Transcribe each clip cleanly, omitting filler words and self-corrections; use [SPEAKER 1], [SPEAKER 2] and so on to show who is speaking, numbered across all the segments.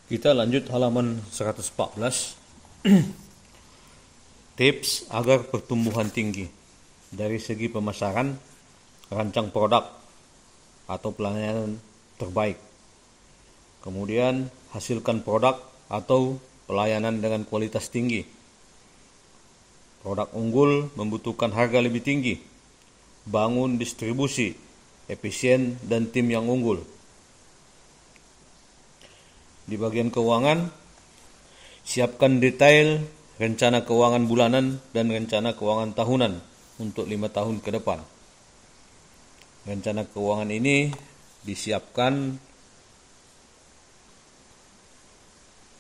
[SPEAKER 1] Kita lanjut halaman 114. Tips agar pertumbuhan tinggi dari segi pemasaran, rancang produk atau pelayanan terbaik. Kemudian hasilkan produk atau pelayanan dengan kualitas tinggi. Produk unggul membutuhkan harga lebih tinggi. Bangun distribusi efisien dan tim yang unggul. Di bagian keuangan, siapkan detail rencana keuangan bulanan dan rencana keuangan tahunan untuk 5 tahun ke depan. Rencana keuangan ini disiapkan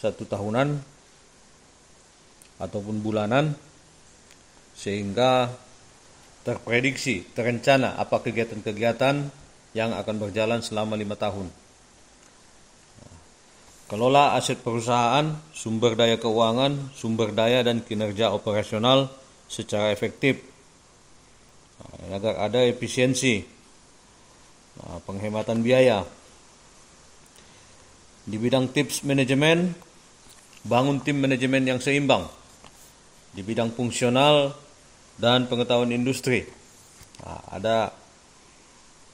[SPEAKER 1] 1 tahunan ataupun bulanan sehingga terprediksi, terencana apa kegiatan-kegiatan yang akan berjalan selama 5 tahun. Kelola aset perusahaan, sumber daya keuangan, sumber daya dan kinerja operasional secara efektif agar ada efisiensi, penghematan biaya. Di bidang tips manajemen, bangun tim manajemen yang seimbang. Di bidang fungsional dan pengetahuan industri, ada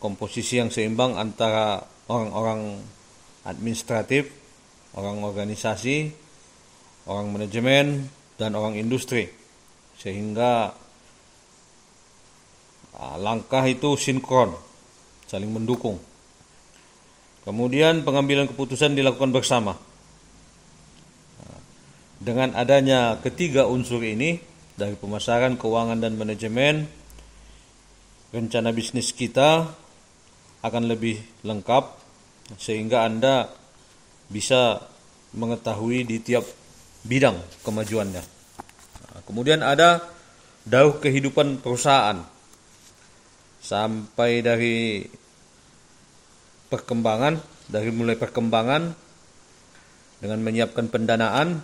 [SPEAKER 1] komposisi yang seimbang antara orang-orang administratif, orang organisasi, orang manajemen, dan orang industri, sehingga langkah itu sinkron, saling mendukung. Kemudian pengambilan keputusan dilakukan bersama. Dengan adanya ketiga unsur ini, dari pemasaran, keuangan, dan manajemen, rencana bisnis kita akan lebih lengkap, sehingga Anda bisa mengetahui di tiap bidang kemajuannya. Kemudian ada dauh kehidupan perusahaan, sampai dari perkembangan, dari mulai perkembangan dengan menyiapkan pendanaan,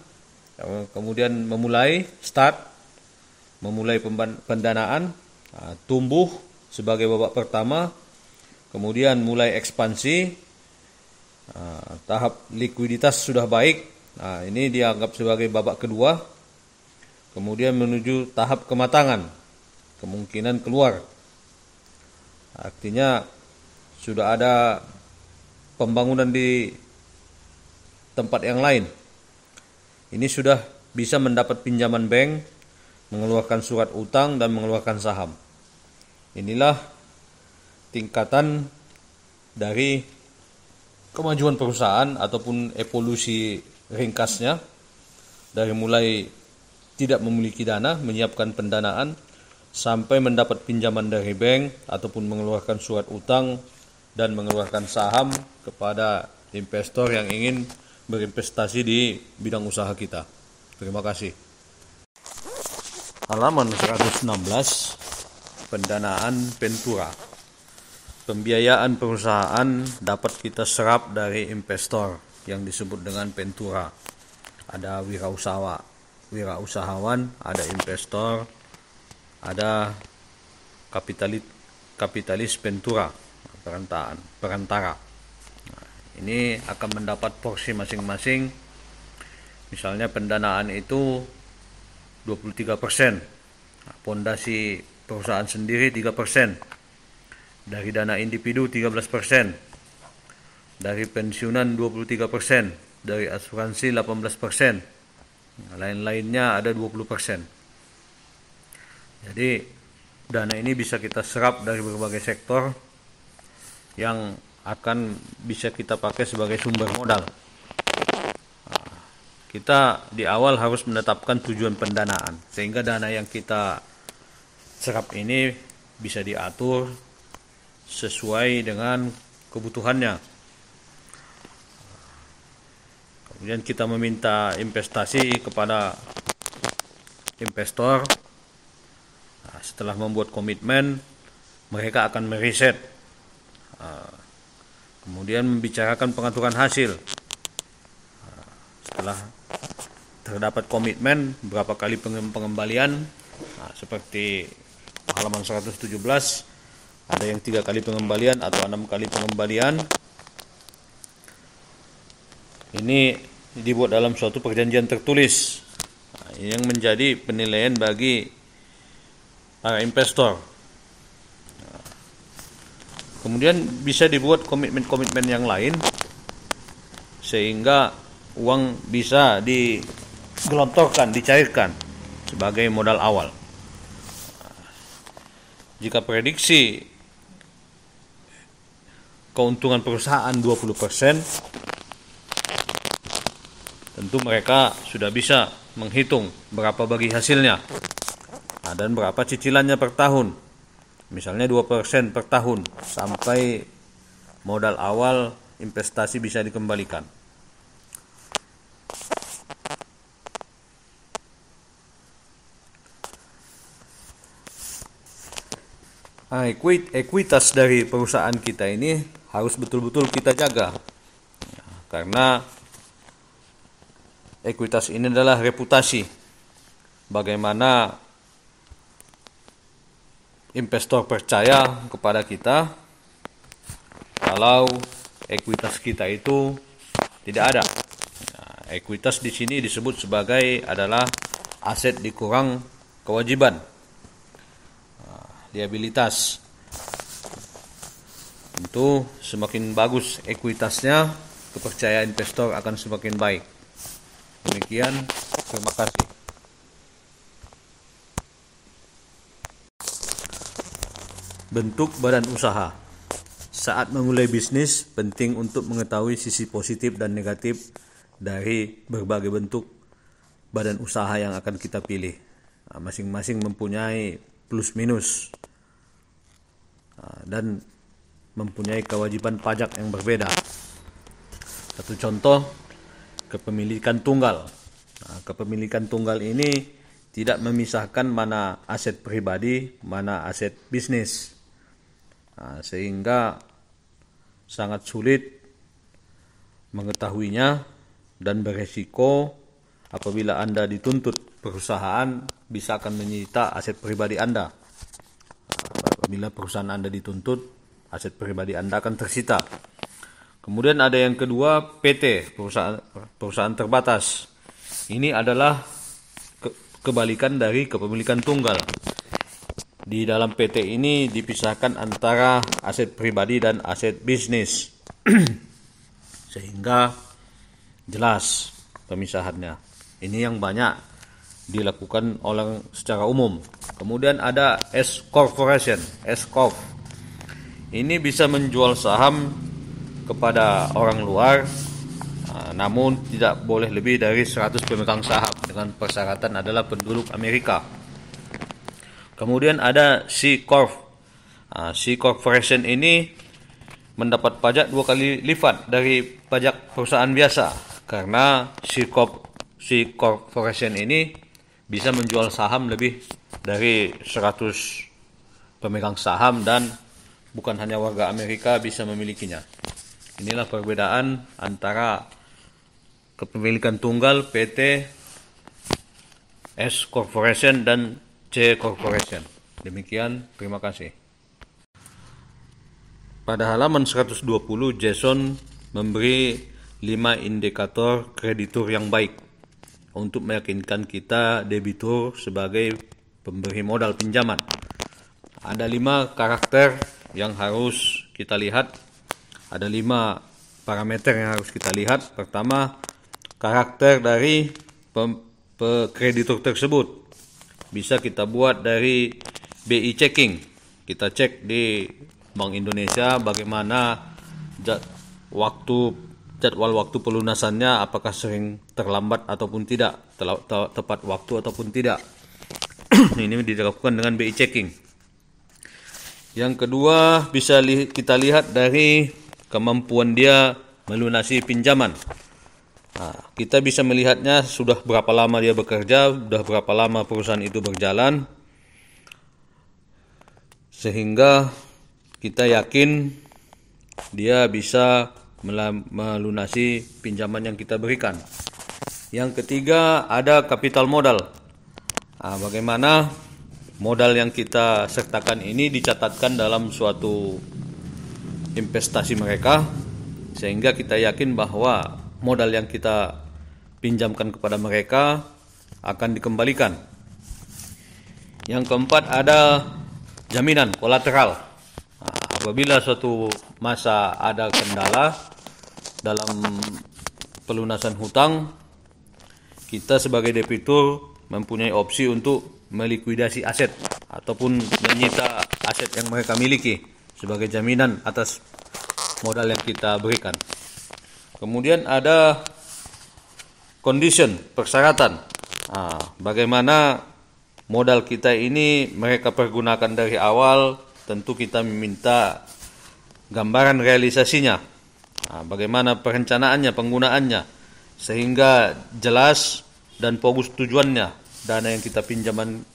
[SPEAKER 1] kemudian memulai pendanaan, tumbuh sebagai babak pertama, kemudian mulai ekspansi. Tahap likuiditas sudah baik, ini dianggap sebagai babak kedua. Kemudian menuju tahap kematangan, kemungkinan keluar. Artinya sudah ada pembangunan di tempat yang lain. Ini sudah bisa mendapat pinjaman bank, mengeluarkan surat utang, dan mengeluarkan saham. Inilah tingkatan dari kemajuan perusahaan ataupun evolusi ringkasnya, dari mulai tidak memiliki dana, menyiapkan pendanaan, sampai mendapat pinjaman dari bank ataupun mengeluarkan surat utang dan mengeluarkan saham kepada investor yang ingin berinvestasi di bidang usaha kita. Terima kasih. Halaman 116, pendanaan Ventura. Pembiayaan perusahaan dapat kita serap dari investor yang disebut dengan Ventura. Ada wirausahawan, ada investor, ada kapitalis Ventura, perantara. Ini akan mendapat porsi masing-masing. Misalnya pendanaan itu 23%, pondasi perusahaan sendiri 3%. Dari dana individu 13%, dari pensiunan 23%, dari asuransi 18%, lain-lainnya ada 20%. Jadi dana ini bisa kita serap dari berbagai sektor yang akan bisa kita pakai sebagai sumber modal. Kita di awal harus menetapkan tujuan pendanaan, sehingga dana yang kita serap ini bisa diatur sesuai dengan kebutuhannya. Kemudian kita meminta investasi kepada investor. Setelah membuat komitmen, mereka akan meriset, kemudian membicarakan pengaturan hasil. Setelah terdapat komitmen, berapa kali pengembalian, seperti halaman 117, ada yang 3 kali pengembalian atau 6 kali pengembalian. Ini dibuat dalam suatu perjanjian tertulis. Yang menjadi penilaian bagi para investor. Kemudian bisa dibuat komitmen-komitmen yang lain sehingga uang bisa digelontorkan, dicairkan sebagai modal awal. Jika prediksi keuntungan perusahaan 20%, tentu mereka sudah bisa menghitung berapa bagi hasilnya dan berapa cicilannya per tahun. Misalnya 2% per tahun sampai modal awal investasi bisa dikembalikan. Ekuitas dari perusahaan kita ini harus betul-betul kita jaga, karena ekuitas ini adalah reputasi. Bagaimana investor percaya kepada kita kalau ekuitas kita itu tidak ada. Ekuitas di sini disebut sebagai adalah aset dikurang kewajiban, liabilitas. Tentu semakin bagus ekuitasnya, kepercayaan investor akan semakin baik. Demikian, terima kasih. Bentuk badan usaha. Saat memulai bisnis, penting untuk mengetahui sisi positif dan negatif dari berbagai bentuk badan usaha yang akan kita pilih. Masing-masing mempunyai plus minus dan mempunyai kewajiban pajak yang berbeda. Satu contoh, kepemilikan tunggal. Kepemilikan tunggal ini tidak memisahkan mana aset pribadi, mana aset bisnis. Sehingga sangat sulit mengetahuinya dan beresiko apabila Anda dituntut perusahaan bisa akan menyita aset pribadi Anda. Apabila perusahaan Anda dituntut, aset pribadi Anda akan tersita. Kemudian ada yang kedua, PT, perusahaan terbatas. Ini adalah kebalikan dari kepemilikan tunggal. Di dalam PT ini dipisahkan antara aset pribadi dan aset bisnis. Sehingga jelas pemisahannya. Ini yang banyak dilakukan oleh secara umum. Kemudian ada S Corporation, S Corp. Ini bisa menjual saham kepada orang luar, namun tidak boleh lebih dari 100 pemegang saham dengan persyaratan adalah penduduk Amerika. Kemudian ada C Corp. C Corporation ini mendapat pajak 2 kali lipat dari pajak perusahaan biasa, karena C Corporation ini bisa menjual saham lebih dari 100 pemegang saham dan bukan hanya warga Amerika bisa memilikinya. Inilah perbedaan antara kepemilikan tunggal PT, S Corporation dan C Corporation. Demikian, terima kasih. Pada halaman 120, Jason memberi 5 indikator kreditur yang baik untuk meyakinkan kita debitur sebagai pemberi modal pinjaman. Ada 5 karakter yang harus kita lihat. Ada 5 parameter yang harus kita lihat. Pertama, karakter dari kreditur tersebut. Bisa kita buat dari BI checking. Kita cek di Bank Indonesia bagaimana jadwal waktu pelunasannya, apakah sering terlambat ataupun tidak, tepat waktu ataupun tidak. Ini dilakukan dengan BI checking. Yang kedua, bisa kita lihat dari kemampuan dia melunasi pinjaman. Kita bisa melihatnya sudah berapa lama dia bekerja, sudah berapa lama perusahaan itu berjalan, sehingga kita yakin dia bisa melunasi pinjaman yang kita berikan. Yang ketiga, ada kapital modal. Bagaimana modal yang kita sertakan ini dicatatkan dalam suatu investasi mereka, sehingga kita yakin bahwa modal yang kita pinjamkan kepada mereka akan dikembalikan. Yang keempat ada jaminan kolateral. Apabila suatu masa ada kendala dalam pelunasan hutang, kita sebagai debitur mempunyai opsi untuk melikuidasi aset ataupun menyita aset yang mereka miliki sebagai jaminan atas modal yang kita berikan. Kemudian ada condition, persyaratan. Bagaimana modal kita ini mereka pergunakan dari awal, tentu kita meminta gambaran realisasinya. Bagaimana perencanaannya, penggunaannya, sehingga jelas dan fokus tujuannya. Dana yang kita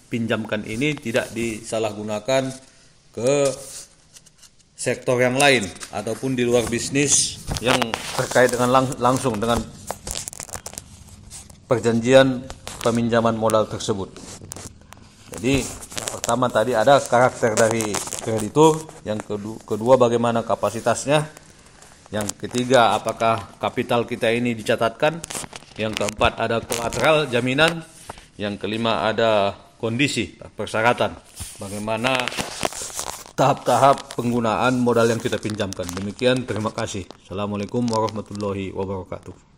[SPEAKER 1] pinjamkan ini tidak disalahgunakan ke sektor yang lain ataupun di luar bisnis yang terkait dengan langsung dengan perjanjian peminjaman modal tersebut. Jadi pertama tadi ada karakter dari kreditur, yang kedua bagaimana kapasitasnya, yang ketiga apakah kapital kita ini dicatatkan, yang keempat ada kolateral jaminan, yang kelima ada kondisi persyaratan, bagaimana tahap-tahap penggunaan modal yang kita pinjamkan. Demikian, terima kasih. Assalamualaikum warahmatullahi wabarakatuh.